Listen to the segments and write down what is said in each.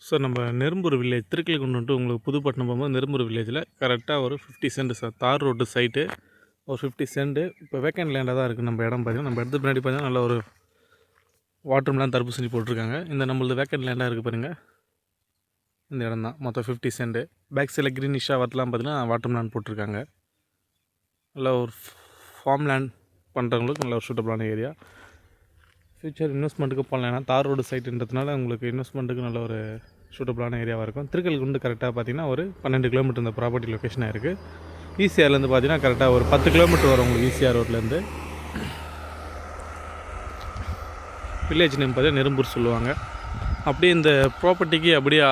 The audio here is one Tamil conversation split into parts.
சார் நம்ம நெரும்பூர் வில்லேஜ் திருக்கல்குன்றம் உங்களுக்கு புதுப்பட்டினம் போகும்போது நெரும்பூர் வில்லேஜில் கரெக்டாக ஒரு 50 சென்ட் சார். தார் ரோட்டு சைட்டு ஒரு 50 சென்ட்டு. இப்போ வேக்கண்ட் லேண்டாக தான் இருக்குது நம்ம இடம். பார்த்தீங்கன்னா நம்ம இடத்துக்கு பின்னாடி பார்த்தீங்கன்னா நல்ல ஒரு வாட்டர்மெலான் தர்பூசணி போட்டிருக்காங்க. இந்த நம்மளது வேக்கண்ட் லேண்டாக இருக்குது பாருங்கள். இந்த இடம் தான் மொத்தம் 50 சென்ட்டு. பேக் சைடில் க்ரீனிஷாக வரலாம் பார்த்தீங்கன்னா வாட்டர்மெலான் போட்டிருக்காங்க. நல்ல ஒரு ஃபார்ம் லேண்ட் பண்ணுறவங்களுக்கு நல்ல ஒரு சூட்டபிளான ஏரியா. ஃப்யூச்சர் இன்வெஸ்ட்மெண்ட்டுக்கு போகலாம். ஏன்னா தார் ரோடு சைட்டுன்றதுனால உங்களுக்கு இன்வெஸ்ட்மெண்ட்டுக்கு நல்ல ஒரு சூட்டபிளான ஏரியாவாக இருக்கும். திருக்கல்குண்டு கரெக்டாக பார்த்தீங்கன்னா ஒரு 12 கிலோமீட்டர் இந்த ப்ராப்பர்ட்டி லொக்கேஷனாக இருக்குது. ஈசிஆர்லேருந்து பார்த்தீங்கன்னா கரெக்டாக ஒரு 10 கிலோமீட்டர் வரும் உங்களுக்கு ஈசிஆர் ரோட்லேருந்து. வில்லேஜ் நேம் பார்த்தீங்கன்னா நெரும்பூர் சொல்லுவாங்க. அப்படியே இந்த ப்ராப்பர்ட்டிக்கு அப்படியே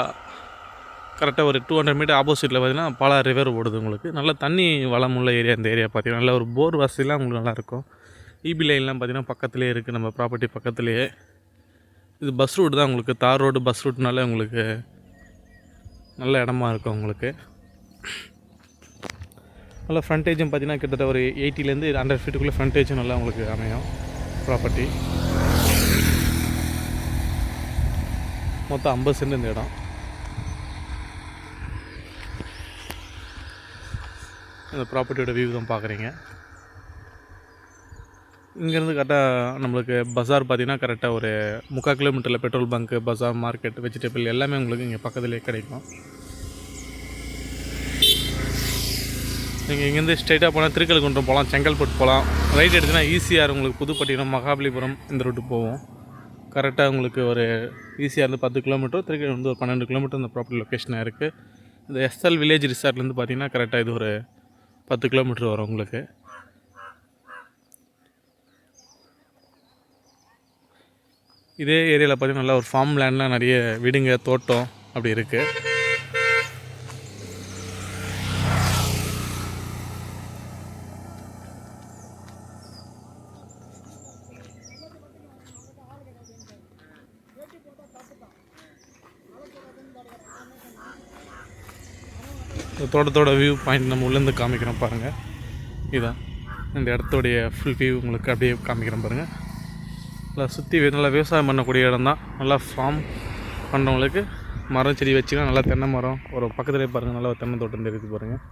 கரெக்டாக ஒரு 200 மீட்டர் ஆப்போசிட்டில் பார்த்தீங்கன்னா பாலா ரிவர் ஓடுது உங்களுக்கு. நல்ல தண்ணி வளம் உள்ள ஏரியா இந்த ஏரியா பார்த்தீங்கன்னா. நல்ல ஒரு போர் வசதிலாம் உங்களுக்கு நல்லாயிருக்கும். இபி லைன்லாம் பார்த்தீங்கன்னா பக்கத்துலேயே இருக்குது, நம்ம ப்ராப்பர்ட்டி பக்கத்துலேயே. இது பஸ் ரூட் தான் உங்களுக்கு. தார் ரோடு பஸ் ரூட்னால உங்களுக்கு நல்ல இடமா இருக்கும் உங்களுக்கு. நல்லா ஃப்ரண்டேஜும் பார்த்தீங்கன்னா கிட்டத்தட்ட ஒரு 80லேருந்து 100 ஃபீட்டுக்குள்ளே ஃப்ரண்டேஜும் நல்லா உங்களுக்கு அமையும் ப்ராப்பர்ட்டி. மொத்தம் 50 சென்ட் இந்த இடம். இந்த ப்ராப்பர்ட்டியோட வியூ தான் பார்க்குறீங்க. இங்கேருந்து கரெக்டாக நம்மளுக்கு பஸார் பார்த்திங்கன்னா கரெக்டாக ஒரு 3/4 கிலோமீட்டரில் பெட்ரோல் பங்க்கு, பஸார், மார்க்கெட், வெஜிடபிள் எல்லாமே உங்களுக்கு இங்கே பக்கத்துலேயே கிடைக்கும். நீங்கள் இங்கேருந்து ஸ்ட்ரைட்டாக போனால் திருக்கல்குன்றம் போகலாம், செங்கல்பட்டு போகலாம். ரைட் எடுத்துனா ஈசிஆர் உங்களுக்கு புதுப்பட்டினம், மகாபலிபுரம் இந்த ரூட்டு போவோம். கரெக்டாக உங்களுக்கு ஒரு ஈசிஆர்லேருந்து 10 கிலோமீட்டர், திருக்கல்குன்றம் ஒரு 12 கிலோமீட்டர் இந்த ப்ராப்பர்ட்டி லொக்கேஷனாக இருக்குது. இந்த எஸ்எல் வில்லேஜ் ரிசார்ட்லேருந்து பார்த்திங்கன்னா கரெக்டாக இது ஒரு 10 கிலோமீட்டர் வரும் உங்களுக்கு. இதே ஏரியாவில் பார்த்திங்கன்னா நல்லா ஒரு ஃபார்ம் லேண்ட்லாம் நிறைய வீடுங்க, தோட்டம் அப்படி இருக்குது. இந்த தோட்டத்தோட வியூ பாயிண்ட் நம்ம உள்ளேருந்து காமிக்கிறோம் பாருங்கள். இதுதான் இந்த இடத்தோடைய ஃபுல் வியூ உங்களுக்கு அப்படியே காமிக்கிறோம் பாருங்கள். நல்லா சுற்றி நல்லா விவசாயம் பண்ணக்கூடிய இடம் தான். நல்லா ஃபார்ம் பண்ணுறவங்களுக்கு மரம் செடி வச்சுக்கலாம். நல்லா தென்னை மரம் ஒரு பக்கத்துலேயே பாருங்கள், நல்லா தென்னை தோட்டம் தெரியுது பாருங்கள்.